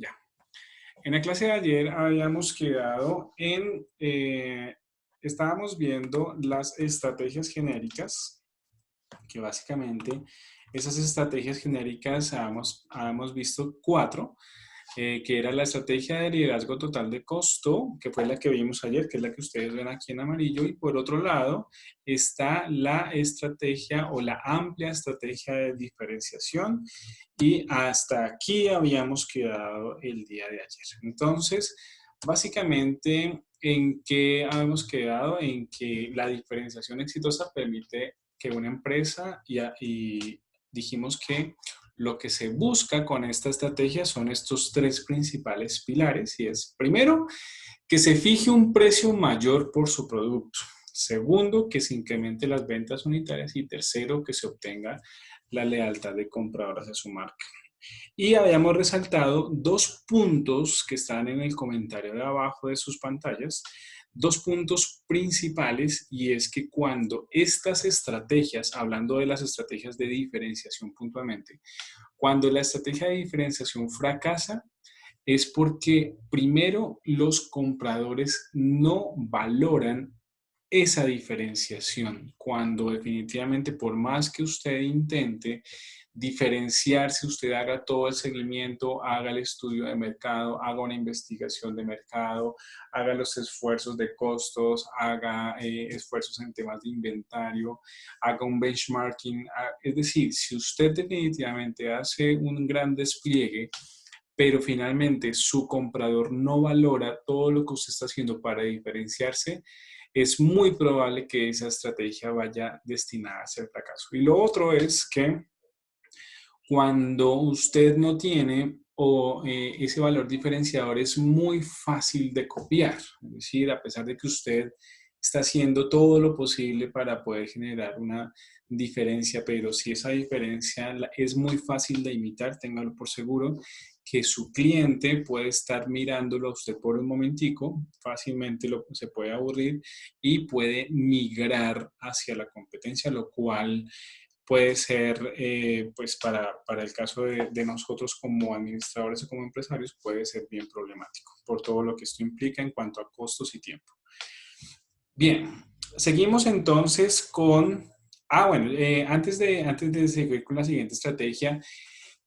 Ya. En la clase de ayer habíamos quedado estábamos viendo las estrategias genéricas, que básicamente esas estrategias genéricas habíamos visto cuatro, que era la estrategia de liderazgo total de costo, que fue la que vimos ayer, que es la que ustedes ven aquí en amarillo, y por otro lado está la estrategia o la amplia estrategia de diferenciación, y hasta aquí habíamos quedado el día de ayer. Entonces, básicamente, ¿en qué habíamos quedado? En que la diferenciación exitosa permite que una empresa, y dijimos que lo que se busca con esta estrategia son estos tres principales pilares, y es, primero, que se fije un precio mayor por su producto. Segundo, que se incremente las ventas unitarias. Y tercero, que se obtenga la lealtad de compradores a su marca. Y habíamos resaltado dos puntos que están en el comentario de abajo de sus pantallas, dos puntos principales, y es que cuando estas estrategias, hablando de las estrategias de diferenciación puntualmente, cuando la estrategia de diferenciación fracasa, es porque primero los compradores no valoran esa diferenciación, cuando definitivamente por más que usted intente diferenciarse, usted haga todo el seguimiento, haga el estudio de mercado, haga una investigación de mercado, haga los esfuerzos de costos, haga esfuerzos en temas de inventario, haga un benchmarking. Es decir, si usted definitivamente hace un gran despliegue, pero finalmente su comprador no valora todo lo que usted está haciendo para diferenciarse, es muy probable que esa estrategia vaya destinada a ser fracaso. Y lo otro es que cuando usted no tiene ese valor diferenciador, es muy fácil de copiar. Es decir, a pesar de que usted está haciendo todo lo posible para poder generar una diferencia, pero si esa diferencia es muy fácil de imitar, téngalo por seguro que su cliente puede estar mirándolo a usted por un momentico, fácilmente se puede aburrir y puede migrar hacia la competencia, lo cual puede ser, pues para el caso de nosotros como administradores o como empresarios, puede ser bien problemático por todo lo que esto implica en cuanto a costos y tiempo. Bien, seguimos entonces con, bueno, antes de seguir con la siguiente estrategia,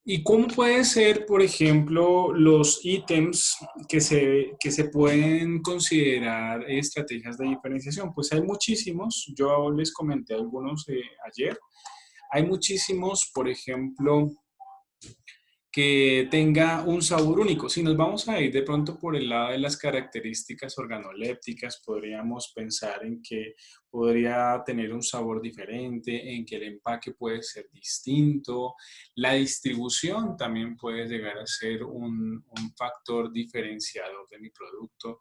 ¿y cómo puede ser, por ejemplo, los ítems que se pueden considerar estrategias de diferenciación? Pues hay muchísimos, yo les comenté algunos ayer. Hay muchísimos, por ejemplo, que tenga un sabor único. Si nos vamos a ir de pronto por el lado de las características organolépticas, podríamos pensar en que podría tener un sabor diferente, en que el empaque puede ser distinto, la distribución también puede llegar a ser un factor diferenciador de mi producto.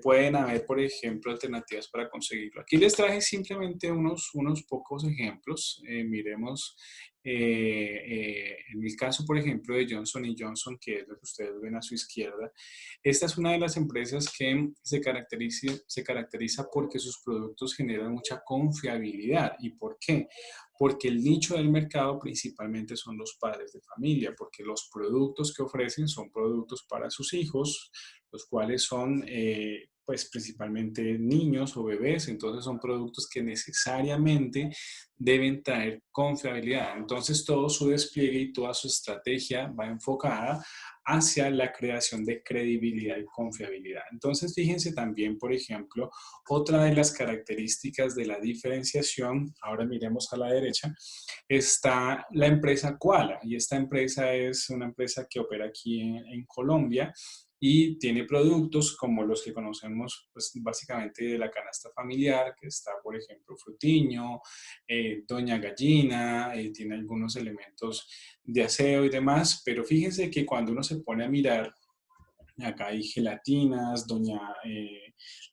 Pueden haber, por ejemplo, alternativas para conseguirlo. Aquí les traje simplemente unos pocos ejemplos. Miremos en el caso, por ejemplo, de Johnson Johnson, que es lo que ustedes ven a su izquierda. Esta es una de las empresas que se caracteriza porque sus productos generan mucha confiabilidad. ¿Y por qué? Porque el nicho del mercado principalmente son los padres de familia, porque los productos que ofrecen son productos para sus hijos, los cuales son pues principalmente niños o bebés, entonces son productos que necesariamente deben traer confiabilidad. Entonces todo su despliegue y toda su estrategia va enfocada hacia la creación de credibilidad y confiabilidad. Entonces fíjense también, por ejemplo, otra de las características de la diferenciación, ahora miremos a la derecha, está la empresa Koala, y esta empresa es una empresa que opera aquí en Colombia y tiene productos como los que conocemos, pues básicamente de la canasta familiar, que está, por ejemplo, Frutiño, Doña Gallina, tiene algunos elementos de aseo y demás, pero fíjense que cuando uno se pone a mirar, acá hay gelatinas,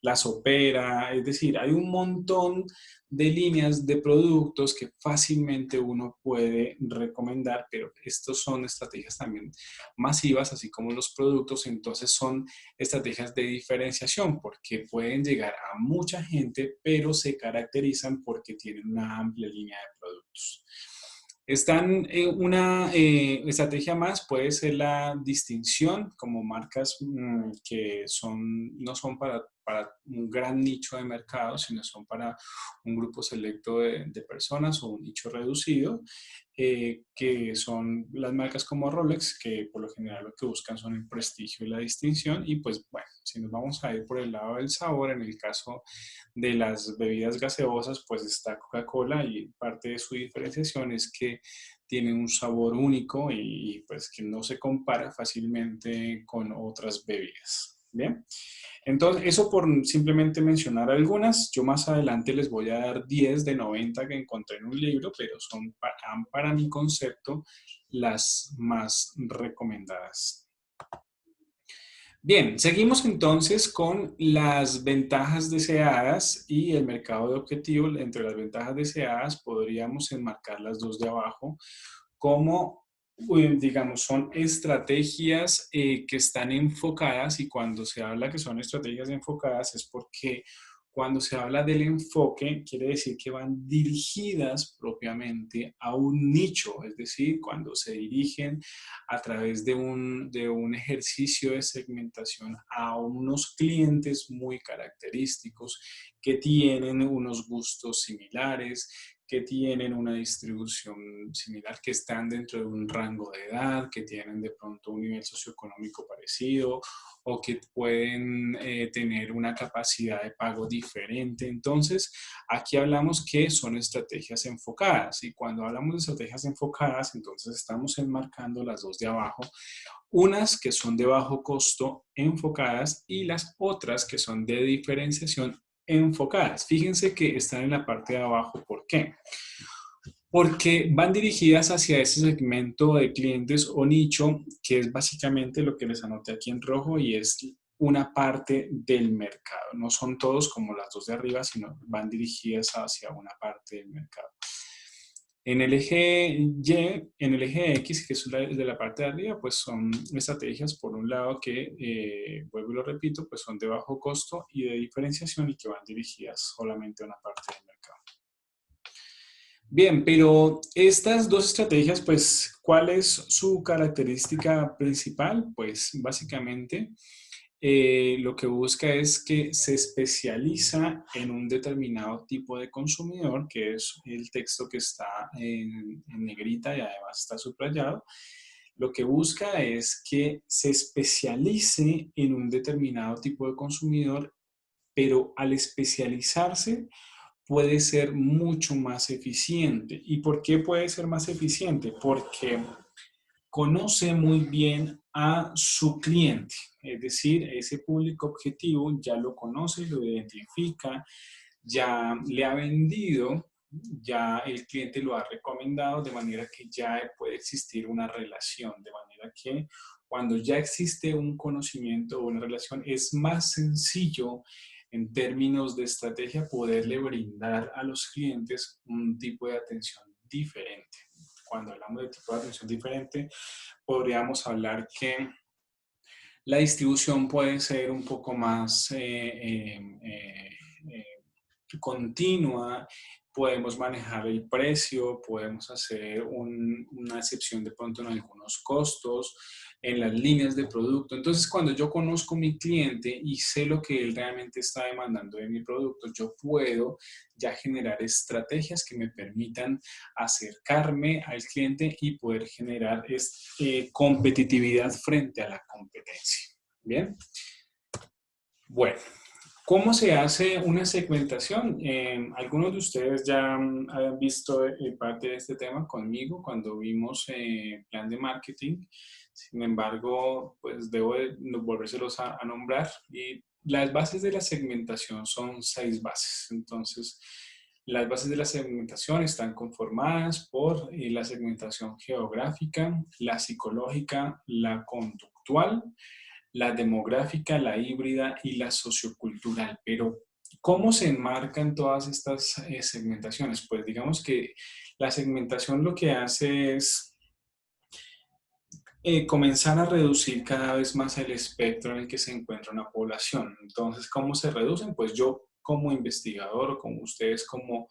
la sopera, es decir, hay un montón de líneas de productos que fácilmente uno puede recomendar, pero estos son estrategias también masivas, así como los productos, entonces son estrategias de diferenciación porque pueden llegar a mucha gente, pero se caracterizan porque tienen una amplia línea de productos. Están, una estrategia más puede ser la distinción, como marcas que no son para un gran nicho de mercado, sino son para un grupo selecto de personas o un nicho reducido, que son las marcas como Rolex, que por lo general lo que buscan son el prestigio y la distinción. Y pues bueno, si nos vamos a ir por el lado del sabor, en el caso de las bebidas gaseosas, pues está Coca-Cola, y parte de su diferenciación es que tiene un sabor único y pues que no se compara fácilmente con otras bebidas. Bien, entonces eso por simplemente mencionar algunas. Yo más adelante les voy a dar 10 de 90 que encontré en un libro, pero son para mi concepto las más recomendadas. Bien, seguimos entonces con las ventajas deseadas y el mercado de objetivo. Entre las ventajas deseadas podríamos enmarcar las dos de abajo como, digamos, son estrategias que están enfocadas. Y cuando se habla que son estrategias enfocadas es porque cuando se habla del enfoque, quiere decir que van dirigidas propiamente a un nicho, es decir, cuando se dirigen a través de un ejercicio de segmentación a unos clientes muy característicos que tienen unos gustos similares, que tienen una distribución similar, que están dentro de un rango de edad, que tienen de pronto un nivel socioeconómico parecido o que pueden tener una capacidad de pago diferente. Entonces, aquí hablamos que son estrategias enfocadas, y cuando hablamos de estrategias enfocadas, entonces estamos enmarcando las dos de abajo, unas que son de bajo costo enfocadas y las otras que son de diferenciación enfocadas. Fíjense que están en la parte de abajo. ¿Por qué? Porque van dirigidas hacia ese segmento de clientes o nicho, que es básicamente lo que les anoté aquí en rojo, y es una parte del mercado. No son todos como las dos de arriba, sino van dirigidas hacia una parte del mercado. En el eje Y, en el eje X, que es de la parte de arriba, pues son estrategias, por un lado, que, vuelvo y lo repito, pues son de bajo costo y de diferenciación, y que van dirigidas solamente a una parte del mercado. Bien, pero estas dos estrategias, pues, ¿cuál es su característica principal? Pues básicamente lo que busca es que se especializa en un determinado tipo de consumidor, que es el texto que está en negrita y además está subrayado. Lo que busca es que se especialice en un determinado tipo de consumidor, pero al especializarse puede ser mucho más eficiente. ¿Y por qué puede ser más eficiente? Porque conoce muy bien a su cliente, es decir, ese público objetivo ya lo conoce, lo identifica, ya le ha vendido, ya el cliente lo ha recomendado, de manera que ya puede existir una relación, de manera que cuando ya existe un conocimiento o una relación, es más sencillo en términos de estrategia poderle brindar a los clientes un tipo de atención diferente. Cuando hablamos de tipo de atención diferente, podríamos hablar que la distribución puede ser un poco más continua, podemos manejar el precio, podemos hacer una excepción de pronto en algunos costos, en las líneas de producto. Entonces, cuando yo conozco a mi cliente y sé lo que él realmente está demandando de mi producto, yo puedo ya generar estrategias que me permitan acercarme al cliente y poder generar competitividad frente a la competencia. Bien, bueno. ¿Cómo se hace una segmentación? Algunos de ustedes ya habían visto parte de este tema conmigo cuando vimos plan de marketing. Sin embargo, pues debo de volvérselos a nombrar. Y las bases de la segmentación son 6 bases. Entonces, las bases de la segmentación están conformadas por la segmentación geográfica, la psicológica, la conductual, la demográfica, la híbrida y la sociocultural. Pero, ¿cómo se enmarcan todas estas segmentaciones? Pues digamos que la segmentación lo que hace es comenzar a reducir cada vez más el espectro en el que se encuentra una población. Entonces, ¿cómo se reducen? Pues yo como investigador o como ustedes como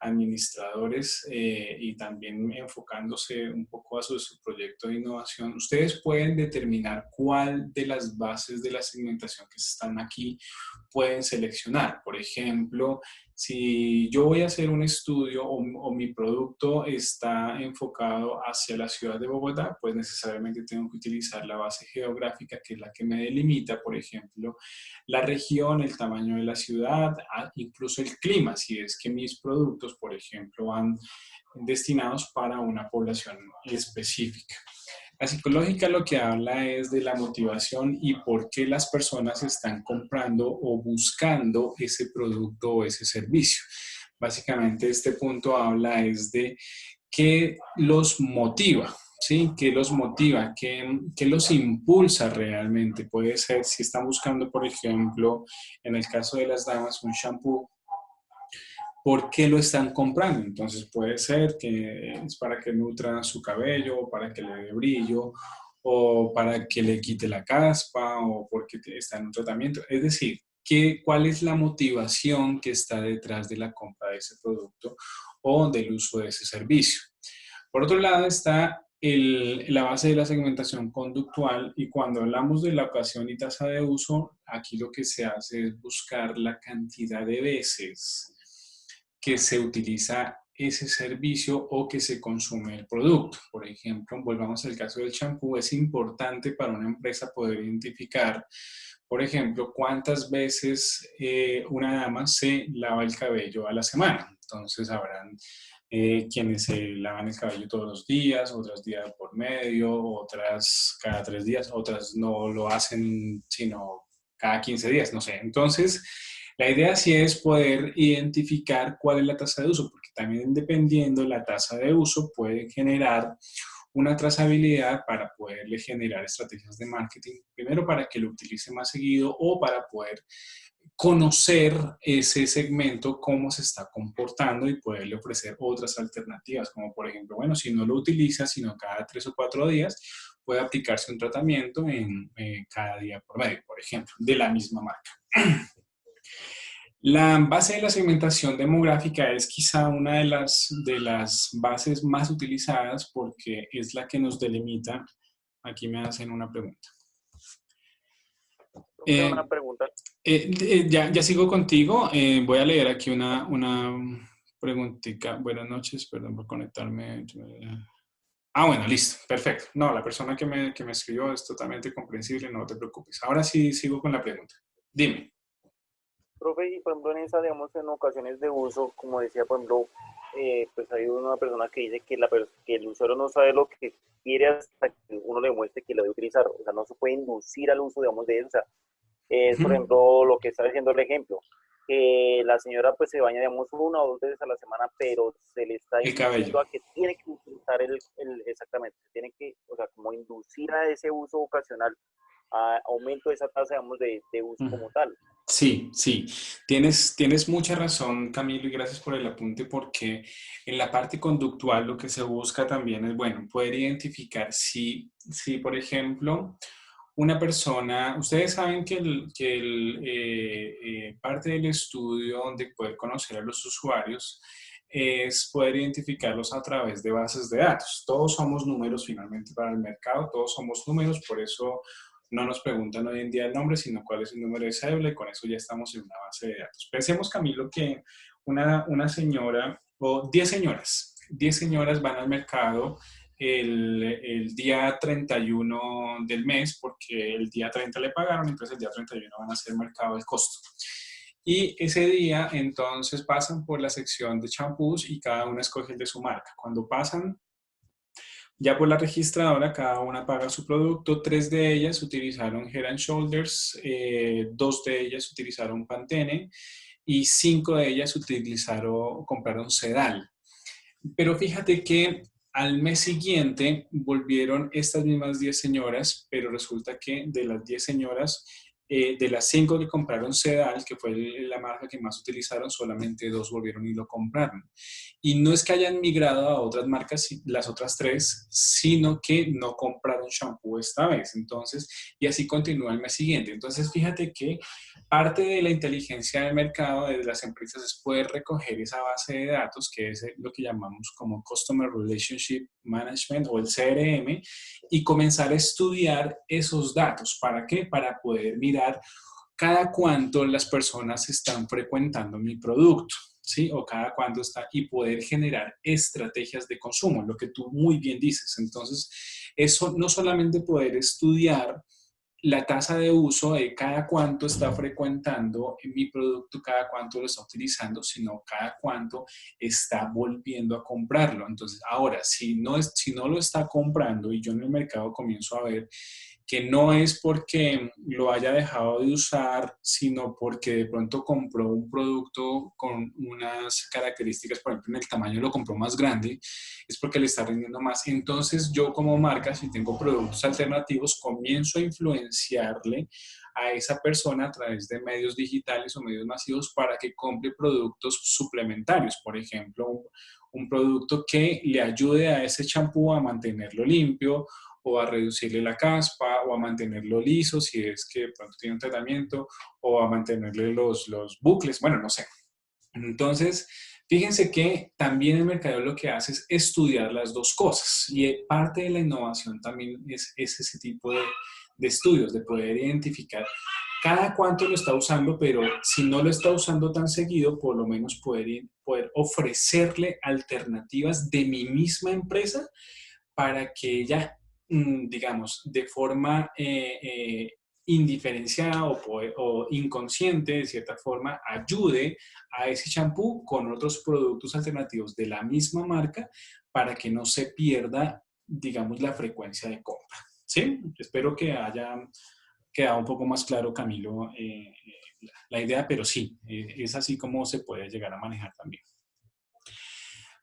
administradores y también enfocándose un poco a su proyecto de innovación, ustedes pueden determinar cuál de las bases de la segmentación que están aquí pueden seleccionar. Por ejemplo, si yo voy a hacer un estudio o mi producto está enfocado hacia la ciudad de Bogotá, pues necesariamente tengo que utilizar la base geográfica, que es la que me delimita, por ejemplo, la región, el tamaño de la ciudad, incluso el clima, si es que mis productos, por ejemplo, van destinados para una población específica. La psicológica lo que habla es de la motivación y por qué las personas están comprando o buscando ese producto o ese servicio. Básicamente este punto habla es de qué los motiva, ¿sí? ¿Qué los motiva? ¿Qué los impulsa realmente? Puede ser si están buscando, por ejemplo, en el caso de las damas, un shampoo, ¿por qué lo están comprando? Entonces puede ser que es para que nutra su cabello, o para que le dé brillo, o para que le quite la caspa, o porque está en un tratamiento. Es decir, ¿cuál es la motivación que está detrás de la compra de ese producto o del uso de ese servicio? Por otro lado está la base de la segmentación conductual y cuando hablamos de la ocasión y tasa de uso, aquí lo que se hace es buscar la cantidad de veces que se utiliza ese servicio o que se consume el producto. Por ejemplo, volvamos al caso del champú, es importante para una empresa poder identificar, por ejemplo, cuántas veces una dama se lava el cabello a la semana. Entonces, habrán quienes se lavan el cabello todos los días, otras días por medio, otras cada 3 días, otras no lo hacen sino cada 15 días, no sé. Entonces, la idea sí es poder identificar cuál es la tasa de uso, porque también dependiendo la tasa de uso puede generar una trazabilidad para poderle generar estrategias de marketing, primero para que lo utilice más seguido o para poder conocer ese segmento, cómo se está comportando y poderle ofrecer otras alternativas, como por ejemplo, bueno, si no lo utiliza, sino cada 3 o 4 días, puede aplicarse un tratamiento cada día por medio, por ejemplo, de la misma marca. La base de la segmentación demográfica es quizá una de las bases más utilizadas porque es la que nos delimita. Aquí me hacen una pregunta. Una pregunta. Ya sigo contigo. Voy a leer aquí una preguntita. Buenas noches, perdón por conectarme. Bueno, listo, perfecto. No, la persona que me escribió es totalmente comprensible, no te preocupes. Ahora sí sigo con la pregunta. Dime. Profe, y por ejemplo en esa, digamos, en ocasiones de uso, como decía, por ejemplo, pues hay una persona que dice que el usuario no sabe lo que quiere hasta que uno le muestre que lo debe utilizar. O sea, no se puede inducir al uso, digamos, de eso. O sea, es, por Ujú. ejemplo, lo que está diciendo el ejemplo, que la señora pues se baña, digamos, 1 o 2 veces a la semana, pero se le está El cabello. induciendo a que tiene que utilizar exactamente, se tiene que, o sea, como inducir a ese uso ocasional, a aumento de esa tasa, digamos, de uso Ujú. como tal. Sí, sí, tienes mucha razón, Camilo, y gracias por el apunte, porque en la parte conductual lo que se busca también es, bueno, poder identificar si por ejemplo, una persona, ustedes saben que parte del estudio de poder conocer a los usuarios es poder identificarlos a través de bases de datos. Todos somos números finalmente para el mercado, todos somos números, por eso no nos preguntan hoy en día el nombre, sino cuál es el número de cédula y con eso ya estamos en una base de datos. Pensemos, Camilo, que una señora o 10 señoras van al mercado el día 31 del mes porque el día 30 le pagaron, entonces el día 31 van a hacer mercado del costo. Y ese día entonces pasan por la sección de champús y cada una escoge el de su marca. Cuando pasan ya por la registradora, cada una paga su producto. 3 de ellas utilizaron Head and Shoulders, 2 de ellas utilizaron Pantene y 5 de ellas compraron Sedal. Pero fíjate que al mes siguiente volvieron estas mismas 10 señoras, pero resulta que de las 10 señoras, de las 5 que compraron Sedal, que fue la marca que más utilizaron, solamente 2 volvieron y lo compraron. Y no es que hayan migrado a otras marcas, las otras 3, sino que no compraron shampoo esta vez. Entonces, y así continúa el mes siguiente. Entonces, fíjate que parte de la inteligencia del mercado de las empresas es poder recoger esa base de datos, que es lo que llamamos como Customer Relationship Management o el CRM, y comenzar a estudiar esos datos. ¿Para qué? Para poder mirar cada cuánto las personas están frecuentando mi producto, ¿sí? O cada cuánto está, y poder generar estrategias de consumo, lo que tú muy bien dices. Entonces, eso no solamente poder estudiar la tasa de uso de cada cuánto está frecuentando mi producto, cada cuánto lo está utilizando, sino cada cuánto está volviendo a comprarlo. Entonces, ahora, si no lo está comprando y yo en el mercado comienzo a ver que no es porque lo haya dejado de usar, sino porque de pronto compró un producto con unas características, por ejemplo, en el tamaño lo compró más grande, es porque le está rindiendo más. Entonces yo como marca, si tengo productos alternativos, comienzo a influenciarle a esa persona a través de medios digitales o medios masivos para que compre productos suplementarios, por ejemplo, un producto que le ayude a ese champú a mantenerlo limpio, o a reducirle la caspa, o a mantenerlo liso si es que de pronto tiene un tratamiento, o a mantenerle los bucles, bueno, no sé. Entonces, fíjense que también el mercadeo lo que hace es estudiar las dos cosas, y parte de la innovación también es ese tipo de estudios, de poder identificar cada cuánto lo está usando, pero si no lo está usando tan seguido, por lo menos poder ofrecerle alternativas de mi misma empresa para que ella, digamos, de forma indiferenciada o inconsciente, de cierta forma, ayude a ese champú con otros productos alternativos de la misma marca para que no se pierda, digamos, la frecuencia de compra. ¿Sí? Espero que haya quedado un poco más claro, Camilo, la idea, pero sí, es así como se puede llegar a manejar también.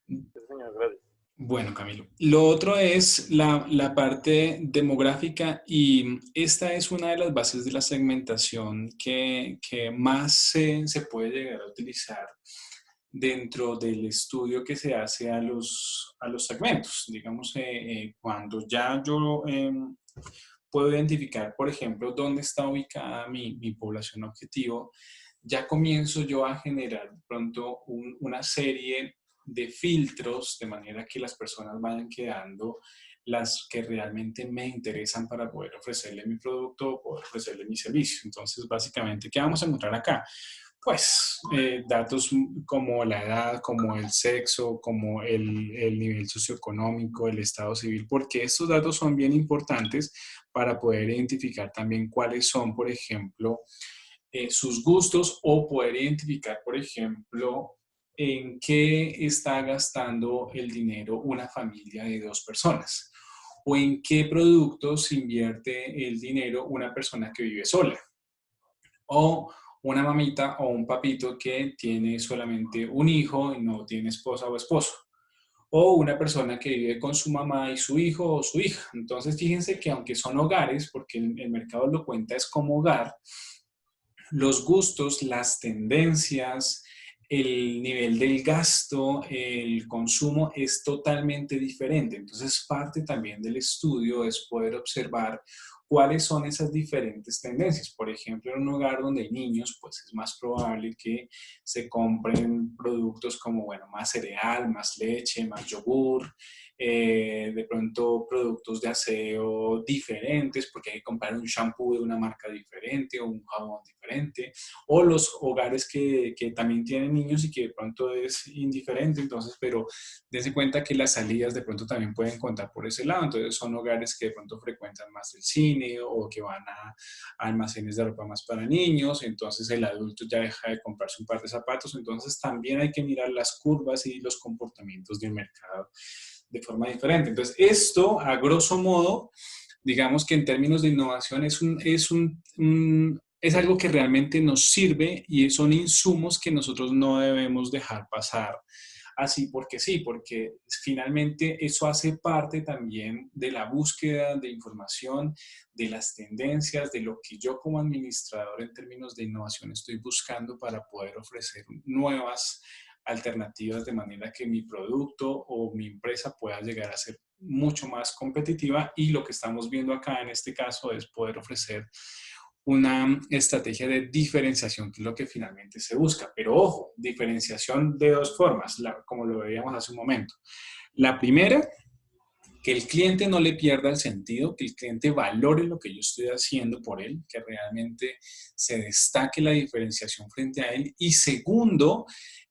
Sí, señor, gracias. Bueno, Camilo. Lo otro es la parte demográfica, y esta es una de las bases de la segmentación que más se puede llegar a utilizar dentro del estudio que se hace a los segmentos. Digamos, cuando ya yo puedo identificar, por ejemplo, dónde está ubicada mi población objetivo, ya comienzo yo a generar de pronto una serie de filtros de manera que las personas vayan quedando las que realmente me interesan para poder ofrecerle mi producto o poder ofrecerle mi servicio. Entonces, básicamente, ¿qué vamos a encontrar acá? Pues datos como la edad, como el sexo, como el nivel socioeconómico, el estado civil, porque estos datos son bien importantes para poder identificar también cuáles son, por ejemplo, sus gustos, o poder identificar, por ejemplo, en qué está gastando el dinero una familia de 2 personas, o en qué productos invierte el dinero una persona que vive sola, o una mamita o un papito que tiene solamente un hijo y no tiene esposa o esposo, o una persona que vive con su mamá y su hijo o su hija. Entonces, fíjense que aunque son hogares, porque el mercado lo cuenta es como hogar, los gustos, las tendencias, el nivel del gasto, el consumo es totalmente diferente. Entonces, parte también del estudio es poder observar cuáles son esas diferentes tendencias. Por ejemplo, en un hogar donde hay niños, pues es más probable que se compren productos como, bueno, más cereal, más leche, más yogur, de pronto productos de aseo diferentes, porque hay que comprar un shampoo de una marca diferente o un jabón diferente, o los hogares que también tienen niños y que de pronto es indiferente. Entonces, pero dense cuenta que las salidas de pronto también pueden contar por ese lado. Entonces, son hogares que de pronto frecuentan más el cine, o que van a almacenes de ropa más para niños. Entonces, el adulto ya deja de comprarse un par de zapatos. Entonces, también hay que mirar las curvas y los comportamientos del mercado de forma diferente. Entonces, esto, a grosso modo, digamos que en términos de innovación es algo que realmente nos sirve, y son insumos que nosotros no debemos dejar pasar así porque sí, porque finalmente eso hace parte también de la búsqueda de información, de las tendencias, de lo que yo como administrador en términos de innovación estoy buscando para poder ofrecer nuevas alternativas de manera que mi producto o mi empresa pueda llegar a ser mucho más competitiva, y lo que estamos viendo acá en este caso es poder ofrecer una estrategia de diferenciación, que es lo que finalmente se busca. Pero ojo, diferenciación de dos formas, como lo veíamos hace un momento. La primera, que el cliente no le pierda el sentido, que el cliente valore lo que yo estoy haciendo por él, que realmente se destaque la diferenciación frente a él. Y segundo,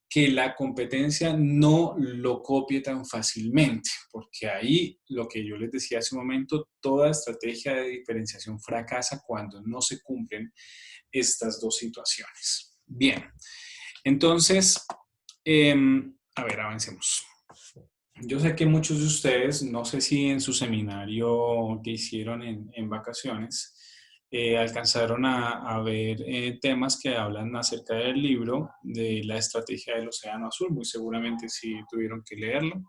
que la competencia no lo copie tan fácilmente, porque ahí lo que yo les decía hace un momento, toda estrategia de diferenciación fracasa cuando no se cumplen estas dos situaciones. Bien, entonces, a ver, avancemos. Yo sé que muchos de ustedes, no sé si en su seminario que hicieron en vacaciones, alcanzaron a ver temas que hablan acerca del libro de la estrategia del Océano Azul. Muy seguramente sí tuvieron que leerlo,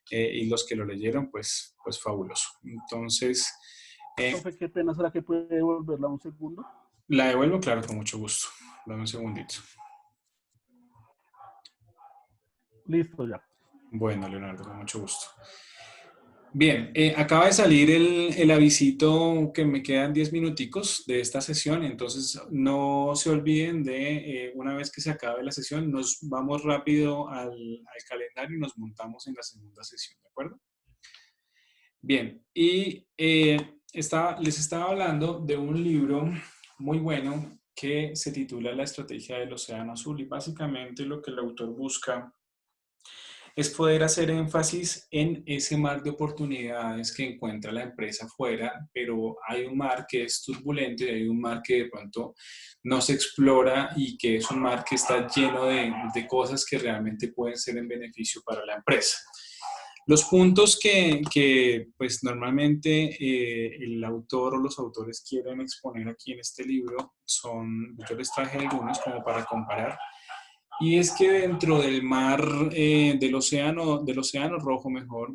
y los que lo leyeron, pues fabuloso. Entonces, Profe, qué pena, ¿será que puede devolverla un segundo? la devuelvo, claro, con mucho gusto. Dame un segundito. Listo, ya. Bueno, Leonardo, con mucho gusto. Bien, acaba de salir el avisito que me quedan 10 minuticos de esta sesión, entonces no se olviden de, una vez que se acabe la sesión, nos vamos rápido al calendario y nos montamos en la segunda sesión, ¿de acuerdo? Bien, y les estaba hablando de un libro muy bueno que se titula La Estrategia del Océano Azul, y básicamente lo que el autor busca es poder hacer énfasis en ese mar de oportunidades que encuentra la empresa afuera, pero hay un mar que es turbulento y hay un mar que de pronto no se explora, y que es un mar que está lleno de cosas que realmente pueden ser en beneficio para la empresa. Los puntos que pues normalmente el autor o los autores quieren exponer aquí en este libro son, yo les traje algunos como para comparar. Y es que dentro del mar, del océano rojo mejor,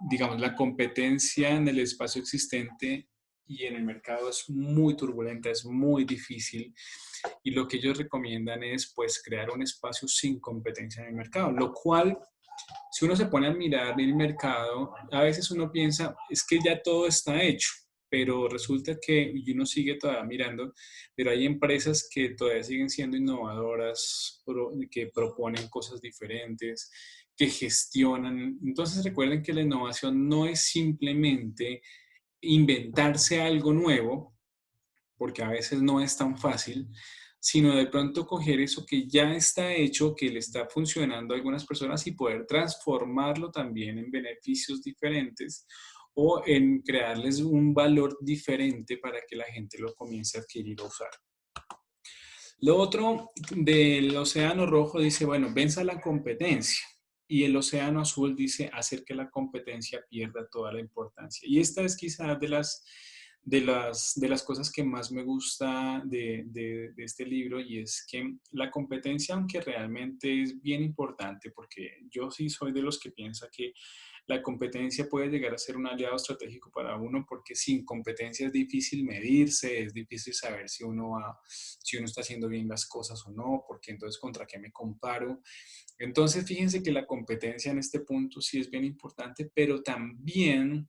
digamos, la competencia en el espacio existente y en el mercado es muy turbulenta, es muy difícil, y lo que ellos recomiendan es pues crear un espacio sin competencia en el mercado, lo cual, si uno se pone a mirar el mercado, a veces uno piensa, es que ya todo está hecho, pero resulta que, y uno sigue todavía mirando, pero hay empresas que todavía siguen siendo innovadoras, que proponen cosas diferentes, que gestionan. Entonces recuerden que la innovación no es simplemente inventarse algo nuevo, porque a veces no es tan fácil, sino de pronto coger eso que ya está hecho, que le está funcionando a algunas personas, y poder transformarlo también en beneficios diferentes o en crearles un valor diferente para que la gente lo comience a adquirir o usar. Lo otro del océano rojo dice, bueno, venza la competencia. Y el océano azul dice, hacer que la competencia pierda toda la importancia. Y esta es quizás de las cosas que más me gusta de este libro, y es que la competencia, aunque realmente es bien importante, porque yo sí soy de los que piensa que la competencia puede llegar a ser un aliado estratégico para uno, porque sin competencia es difícil medirse, es difícil saber si uno está haciendo bien las cosas o no, porque entonces contra qué me comparo. Entonces fíjense que la competencia en este punto sí es bien importante, pero también,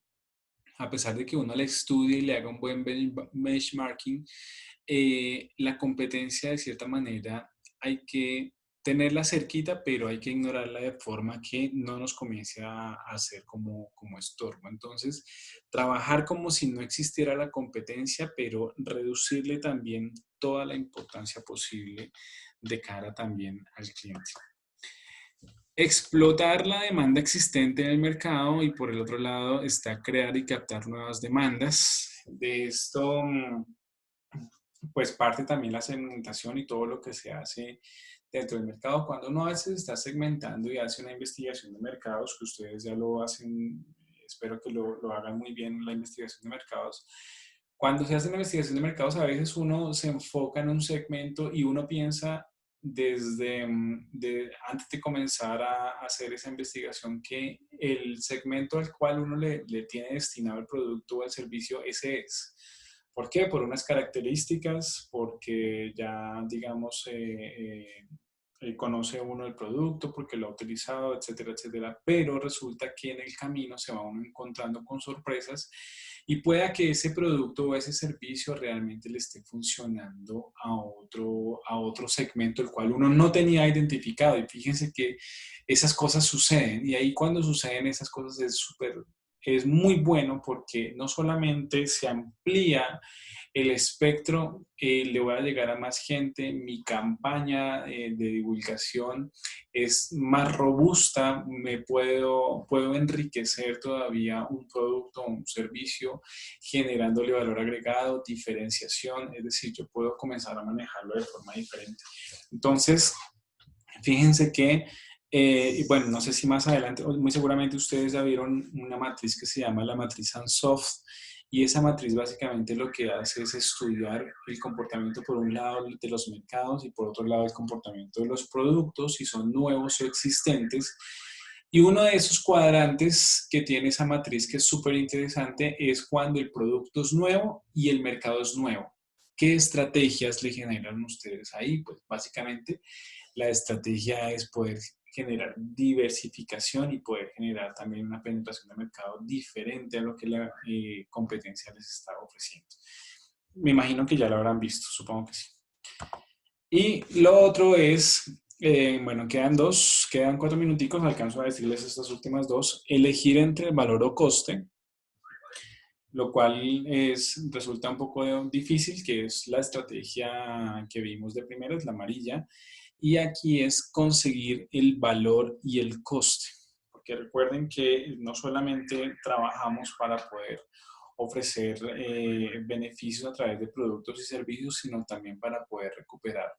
a pesar de que uno la estudie y le haga un buen benchmarking, la competencia de cierta manera hay que tenerla cerquita, pero hay que ignorarla de forma que no nos comience a hacer como estorbo. Entonces, trabajar como si no existiera la competencia, pero reducirle también toda la importancia posible de cara también al cliente. Explotar la demanda existente en el mercado, y por el otro lado está crear y captar nuevas demandas. De esto, pues parte también la segmentación y todo lo que se hace dentro del mercado. Cuando uno a veces está segmentando y hace una investigación de mercados, que ustedes ya lo hacen, espero que lo hagan muy bien, la investigación de mercados. Cuando se hace una investigación de mercados, a veces uno se enfoca en un segmento y uno piensa antes de comenzar a hacer esa investigación que el segmento al cual uno le tiene destinado el producto o el servicio, ese es. ¿Por qué? Por unas características, porque ya, digamos, conoce uno el producto, porque lo ha utilizado, etcétera, etcétera. Pero resulta que en el camino se va uno encontrando con sorpresas y pueda que ese producto o ese servicio realmente le esté funcionando a otro segmento el cual uno no tenía identificado. Y fíjense que esas cosas suceden. Y ahí cuando suceden esas cosas es muy bueno porque no solamente se amplía el espectro, le voy a llegar a más gente, mi campaña de divulgación es más robusta, puedo enriquecer todavía un producto o un servicio generándole valor agregado, diferenciación, es decir, yo puedo comenzar a manejarlo de forma diferente. Entonces, fíjense que, bueno, no sé si más adelante, muy seguramente ustedes ya vieron una matriz que se llama la matriz Ansoff, y esa matriz básicamente lo que hace es estudiar el comportamiento por un lado de los mercados y por otro lado el comportamiento de los productos, si son nuevos o existentes. Y uno de esos cuadrantes que tiene esa matriz que es súper interesante es cuando el producto es nuevo y el mercado es nuevo. ¿Qué estrategias le generan ustedes ahí? Pues básicamente la estrategia es poder generar diversificación y poder generar también una penetración de mercado diferente a lo que la competencia les está ofreciendo. Me imagino que ya lo habrán visto, supongo que sí. Y lo otro es, bueno, quedan 4 minuticos, alcanzo a decirles estas últimas dos. Elegir entre el valor o coste, lo cual resulta un poco difícil, que es la estrategia que vimos de primero, es la amarilla. Y aquí es conseguir el valor y el coste. Porque recuerden que no solamente trabajamos para poder ofrecer beneficios a través de productos y servicios, sino también para poder recuperar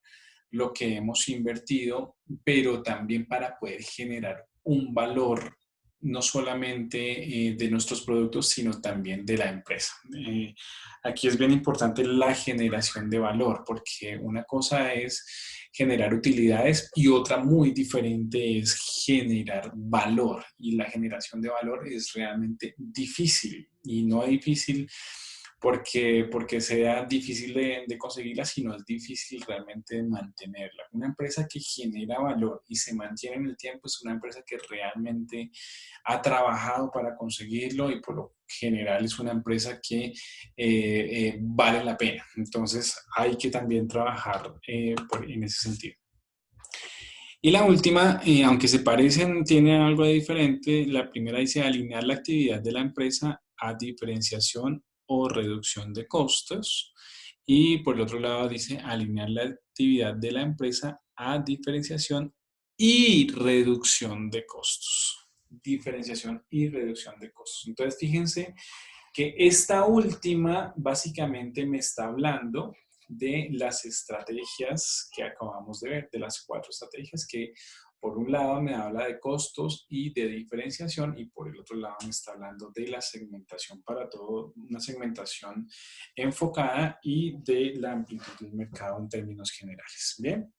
lo que hemos invertido, pero también para poder generar un valor no solamente de nuestros productos, sino también de la empresa. Aquí es bien importante la generación de valor, porque una cosa es generar utilidades y otra muy diferente es generar valor. Y la generación de valor es realmente difícil, y no es difícil porque sea difícil de conseguirla, sino es difícil realmente de mantenerla. Una empresa que genera valor y se mantiene en el tiempo es una empresa que realmente ha trabajado para conseguirlo, y por lo general es una empresa que vale la pena. Entonces hay que también trabajar en ese sentido. Y la última, aunque se parecen, tienen algo de diferente. La primera dice alinear la actividad de la empresa a diferenciación o reducción de costos. Y por el otro lado dice alinear la actividad de la empresa a diferenciación y reducción de costos. Diferenciación y reducción de costos. Entonces, fíjense que esta última básicamente me está hablando de las estrategias que acabamos de ver, de las 4 estrategias que por un lado me habla de costos y de diferenciación, y por el otro lado me está hablando de la segmentación para todo, una segmentación enfocada, y de la amplitud del mercado en términos generales. Bien.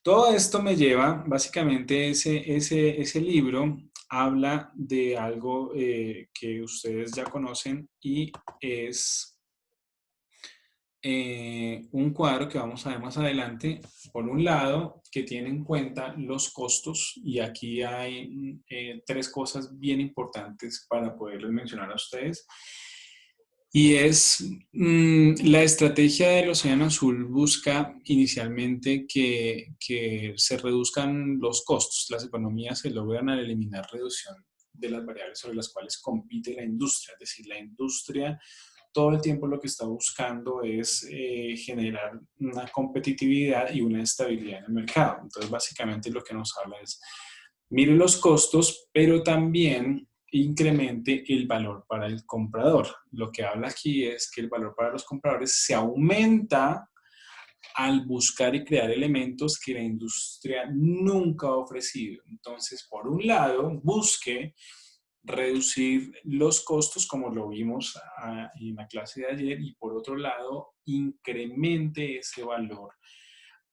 Todo esto me lleva, básicamente, ese libro habla de algo que ustedes ya conocen, y es un cuadro que vamos a ver más adelante. Por un lado, que tiene en cuenta los costos, y aquí hay 3 cosas bien importantes para poderles mencionar a ustedes. Y es la estrategia del Océano Azul busca inicialmente que se reduzcan los costos. Las economías se logran al eliminar reducción de las variables sobre las cuales compite la industria. Es decir, la industria todo el tiempo lo que está buscando es generar una competitividad y una estabilidad en el mercado. Entonces, básicamente lo que nos habla es, mire los costos, pero también incremente el valor para el comprador. Lo que habla aquí es que el valor para los compradores se aumenta al buscar y crear elementos que la industria nunca ha ofrecido. Entonces, por un lado, busque reducir los costos, como lo vimos en la clase de ayer, y por otro lado, incremente ese valor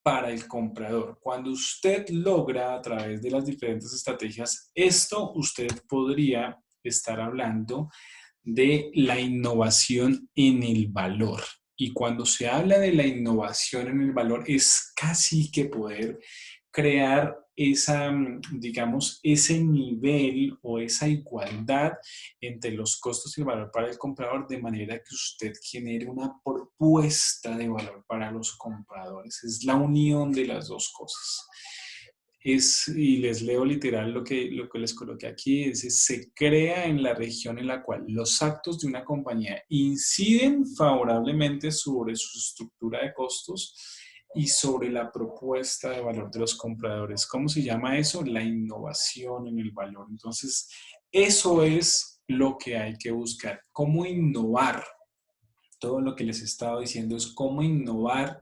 para el comprador. Cuando usted logra a través de las diferentes estrategias esto, usted podría estar hablando de la innovación en el valor. Y cuando se habla de la innovación en el valor, es casi que poder crear esa, digamos, ese nivel o esa igualdad entre los costos y el valor para el comprador, de manera que usted genere una propuesta de valor para los compradores. Es la unión de las dos cosas. Y les leo literal lo que les coloqué aquí, se crea en la región en la cual los actos de una compañía inciden favorablemente sobre su estructura de costos y sobre la propuesta de valor de los compradores. ¿Cómo se llama eso? La innovación en el valor. Entonces, eso es lo que hay que buscar. ¿Cómo innovar? Todo lo que les he estado diciendo es cómo innovar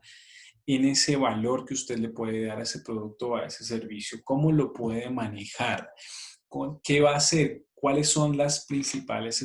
en ese valor que usted le puede dar a ese producto o a ese servicio, cómo lo puede manejar, qué va a hacer, cuáles son las principales